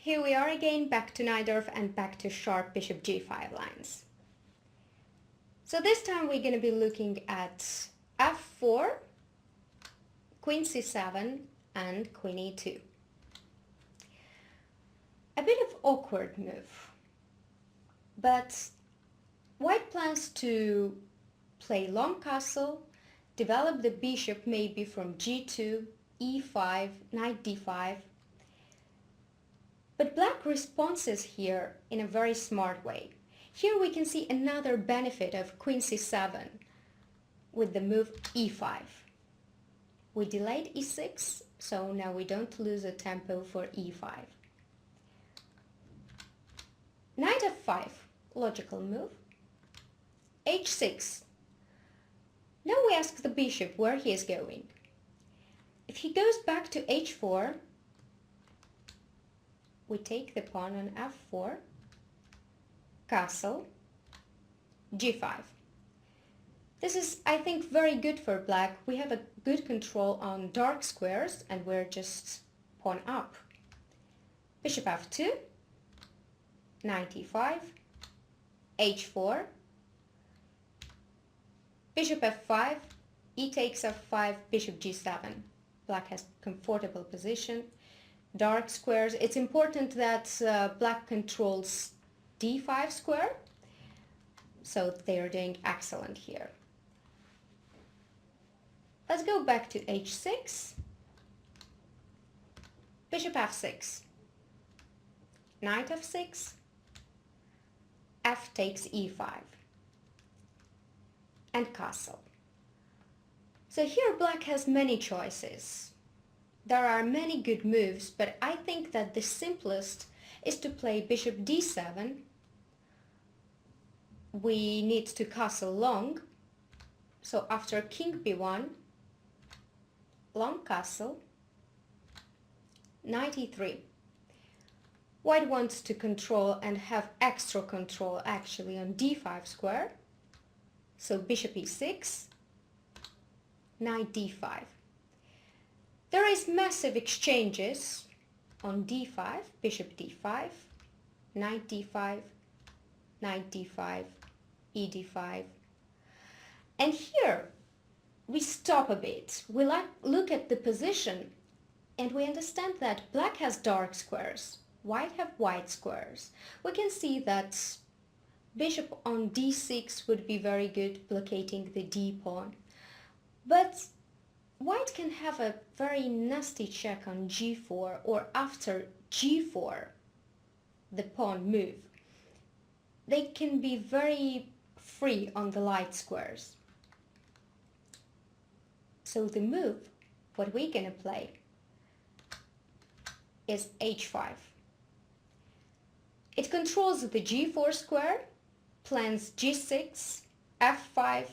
Here we are again, back to Najdorf and back to sharp bishop g5 lines. So this time we're going to be looking at f4, queen c7 and queen e2. A bit of awkward move, but white plans to play long castle, develop the bishop maybe from g2, e5, knight d5, but black responds here in a very smart way. Here we can see another benefit of queen c7 with the move e5. We delayed e6, so now we don't lose a tempo for e5. Knight f5, logical move. h6. Now we ask the bishop where he is going. If he goes back to h4, we take the pawn on f4, castle, g5. This is, I think, very good for black. We have a good control on dark squares and we're just pawn up. Bishop f2, knight e5, h4, bishop f5, e takes f5, bishop g7. Black has comfortable position. Dark squares, it's important that black controls d5 square, so they're doing excellent here. Let's go back to h6, bishop f6, knight f6, f takes e5, and castle. So here black has many choices. There are many good moves, but I think that the simplest is to play bishop d7. We need to castle long, so after king b1, long castle, knight e3. White wants to control and have extra control actually on d5 square, so bishop e6, knight d5. There is massive exchanges on d5, bishop d5, knight d5, knight d5, e d5. And here we stop a bit. We look at the position and we understand that black has dark squares, white have white squares. We can see that bishop on d6 would be very good, blockading the d pawn. But white can have a very nasty check on g4, or after g4, the pawn move. They can be very free on the light squares. So the move, what we're gonna play, is h5. It controls the g4 square, plans g6, f5,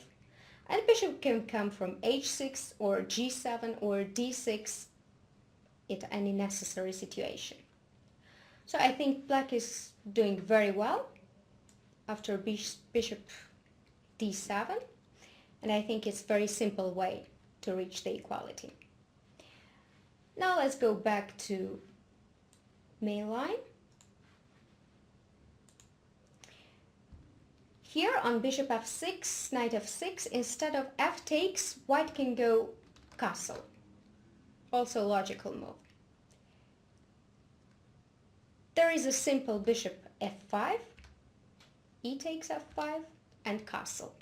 and bishop can come from h6 or g7 or d6 in any necessary situation. So I think black is doing very well after bishop d7, and I think it's a very simple way to reach the equality. Now let's go back to main line. Here on bishop f6, knight f6, instead of f takes, white can go castle. Also a logical move. There is a simple bishop f5, e takes f5, and castle.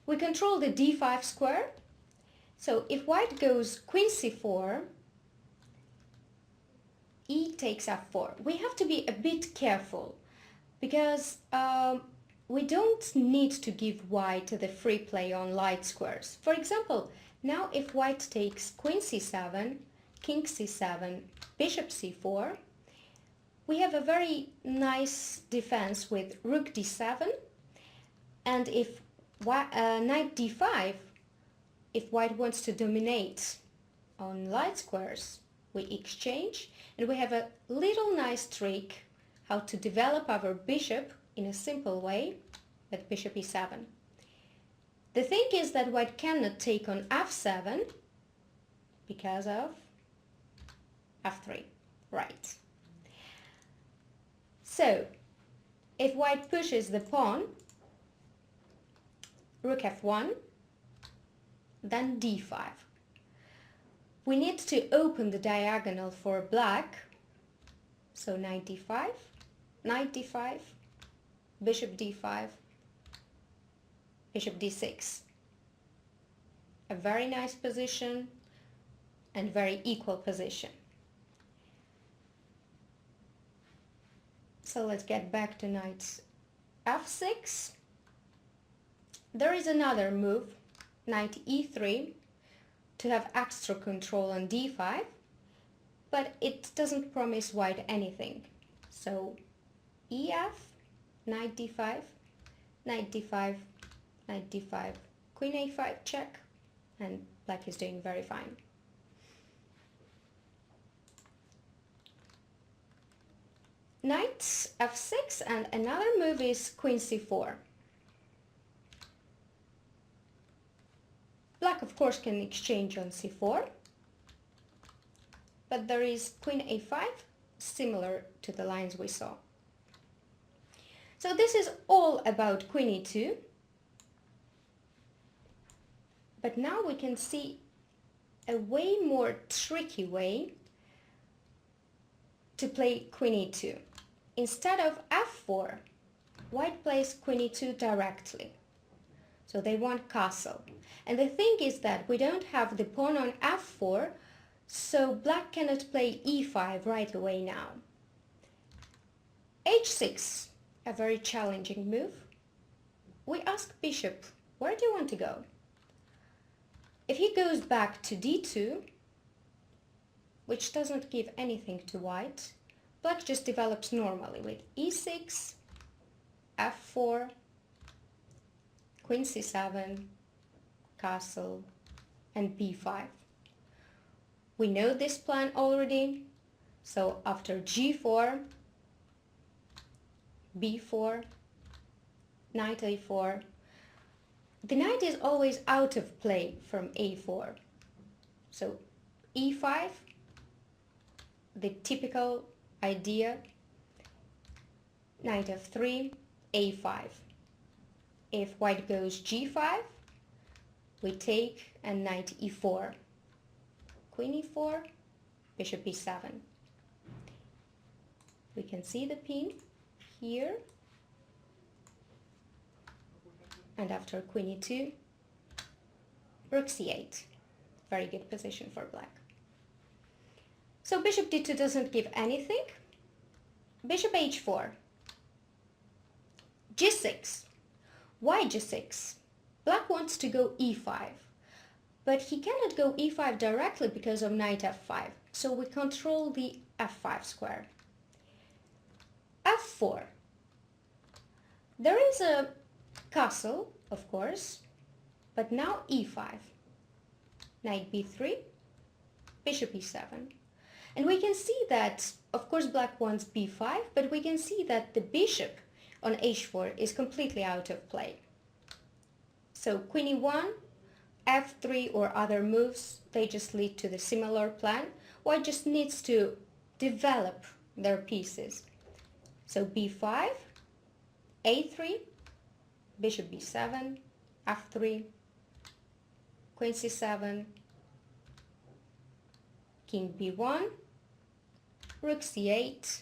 We control the d5 square, so if white goes queen c4, e takes f4. We have to be a bit careful, because we don't need to give white the free play on light squares. For example, now if white takes queen c7, king c7, bishop c4, we have a very nice defense with rook d7, and if knight d5, if white wants to dominate on light squares, we exchange, and we have a little nice trick how to develop our bishop in a simple way with bishop e7. The thing is that white cannot take on f7 because of f3, right? So, if white pushes the pawn, rook f1, then d5. We need to open the diagonal for black, so knight d5, knight d5, bishop d5, bishop d6. A very nice position and very equal position. So let's get back to knight f6. There is another move, knight e3, to have extra control on d5, but it doesn't promise white anything. So ef, knight d5, knight d5, knight d5, queen a5 check, and black is doing very fine. Knight f6, and another move is queen c4. Black, of course, can exchange on c4, but there is queen a5, similar to the lines we saw. So this is all about queen e2, but now we can see a way more tricky way to play queen e2. Instead of f4, white plays queen e2 directly. So they want castle. And the thing is that we don't have the pawn on f4, so black cannot play e5 right away now. h6, a very challenging move. We ask bishop, where do you want to go? If he goes back to d2, which doesn't give anything to white, black just develops normally with e6, f4, queen c7, castle, and b5. We know this plan already, so after g4, b4, knight a4, the knight is always out of play from a4. So e5, the typical idea, knight f3, a5. If white goes g5, we take and knight e4, queen e4, bishop e7. We can see the pin here, and after queen e2, rook c8. Very good position for black. So bishop d2 doesn't give anything. Bishop h4, g6. Why g6? Black wants to go e5, but he cannot go e5 directly because of knight f5, so we control the f5 square. f4. There is a castle, of course, but now e5. Knight b3, bishop e7. And we can see that, of course, black wants b5, but we can see that the bishop on h4 is completely out of play. So queen e1, f3 or other moves, they just lead to the similar plan. White just needs to develop their pieces. So b5, a3, bishop b7, f3, queen c7, king b1, rook c8,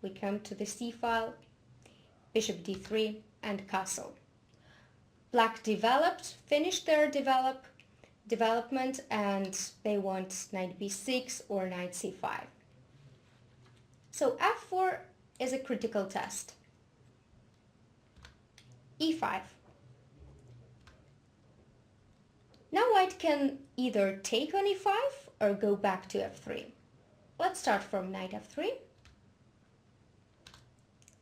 we come to the c file, bishop d3, and castle. Black developed, finished their development, and they want knight b6 or knight c5. So f4 is a critical test. e5. Now white can either take on e5 or go back to f3. Let's start from knight f3,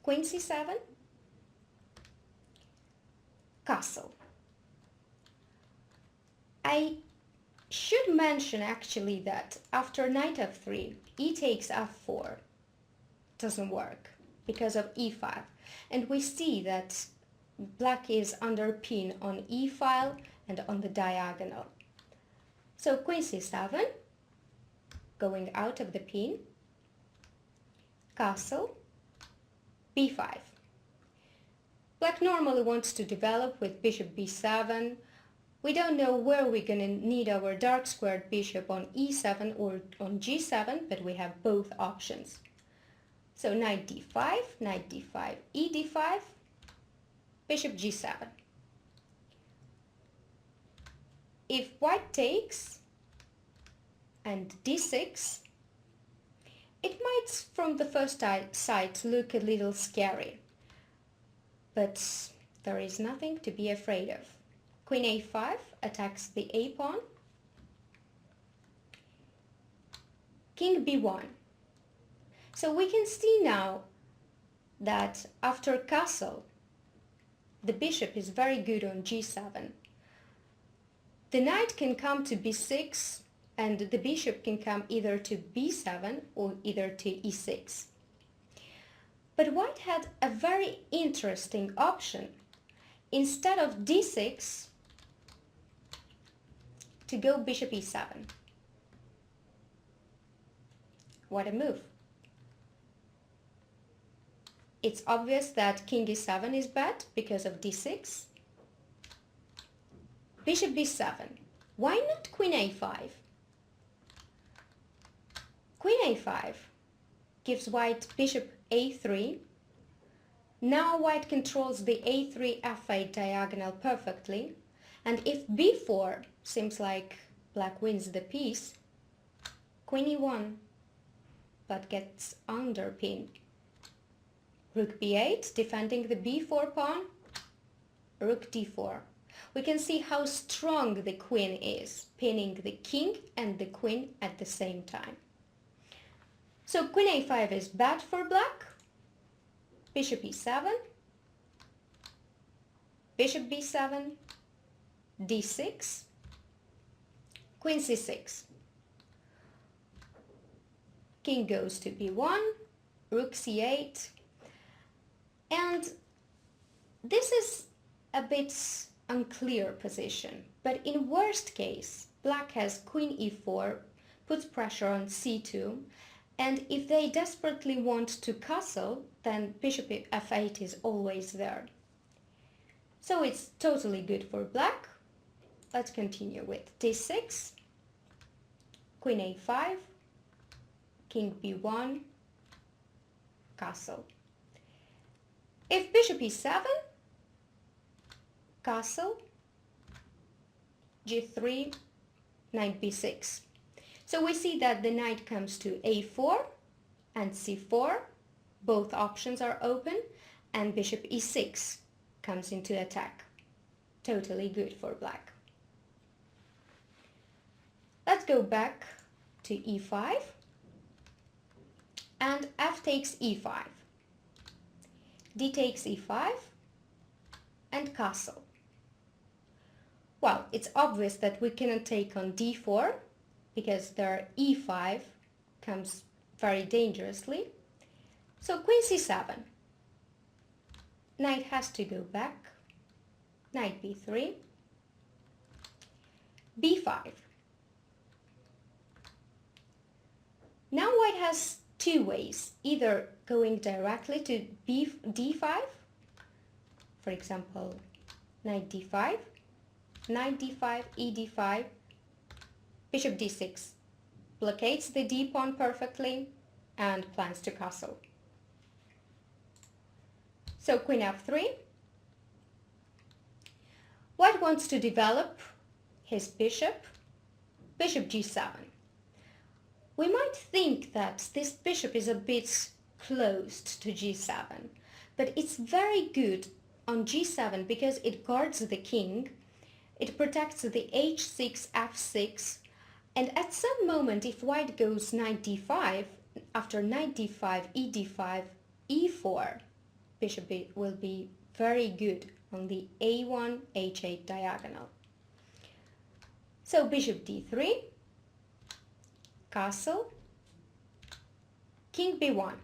queen c7, castle. I should mention actually that after knight f3, e takes f4 doesn't work because of e5, and we see that black is under pin on e file and on the diagonal. So queen c7, going out of the pin, castle, b5. Black normally wants to develop with bishop b7. We don't know where we're going to need our dark squared bishop, on e7 or on g7, but we have both options. So knight d5, knight d5, e d5, bishop g7. If white takes and d6, it might from the first sight look a little scary, but there is nothing to be afraid of. Queen a5 attacks the a pawn. King b1. So we can see now that after castle, the bishop is very good on g7. The knight can come to b6, and the bishop can come either to b7 or either to e6. But white had a very interesting option. Instead of d6, to go bishop e7. What a move. It's obvious that king e7 is bad because of d6. Bishop b7. Why not queen a5? Queen a5 gives white bishop a3. Now white controls the a3 f8 diagonal perfectly. And if b4 seems like black wins the piece, queen e1, but gets underpinned. Rook b8, defending the b4 pawn, rook d4. We can see how strong the queen is, pinning the king and the queen at the same time. So queen a5 is bad for black. Bishop e7, bishop b7, d6, queen c6. King goes to b1, rook c8, and this is a bit unclear position, but in worst case, black has queen e4, puts pressure on c2, and if they desperately want to castle, then bishop f8 is always there. So it's totally good for black. Let's continue with d6, queen a5, king b1, castle. If bishop e7, castle, g3, knight b6. So we see that the knight comes to a4 and c4, both options are open, and bishop e6 comes into attack. Totally good for black. Let's go back to e5, and f takes e5, d takes e5, and castle. Well, it's obvious that we cannot take on d4, because their e5 comes very dangerously. So queen c7. Knight has to go back. Knight b3. b5. Now white has two ways, either going directly to d5, for example, knight d5, knight d5, e d5, bishop d6, blockades the d pawn perfectly and plans to castle. So queen f3. White wants to develop his bishop, bishop g7. We might think that this bishop is a bit closed to g7, but it's very good on g7 because it guards the king, it protects the h6, f6, and at some moment if white goes knight d5, after knight d5, e d5, e4, bishop will be very good on the a1, h8 diagonal. So bishop d3, castle, king b1.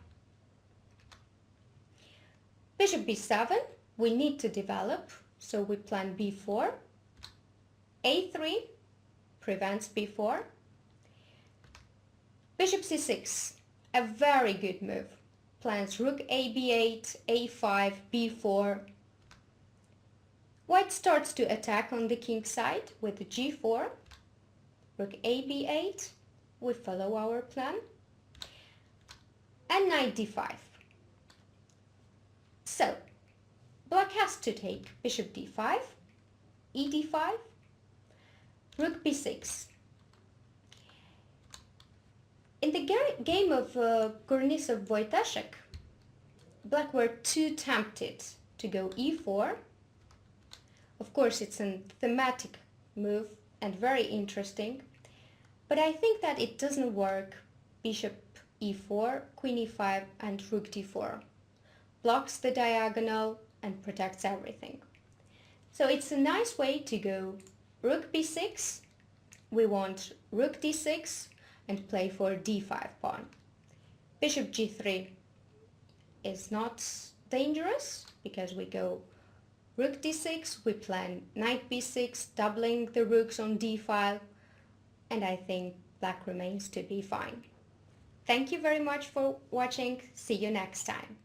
Bishop b7, we need to develop, so we plan b4. a3 prevents b4. Bishop c6, a very good move. plans rook a b8, a5, b4. White starts to attack on the king side with g4, rook a b8. We follow our plan. And knight d5. So, black has to take bishop d5, e d5, rook b6. In the game of Gornisov-Wojtaszek, black were too tempted to go e4. Of course, it's a thematic move and very interesting, but I think that it doesn't work. Bishop e4, queen e5 and rook d4 blocks the diagonal and protects everything. So it's a nice way to go rook b6. We want rook d6 and play for d5 pawn. Bishop g3 is not dangerous because we go rook d6, we plan knight b6, doubling the rooks on d file, and I think black remains to be fine. Thank you very much for watching. See you next time.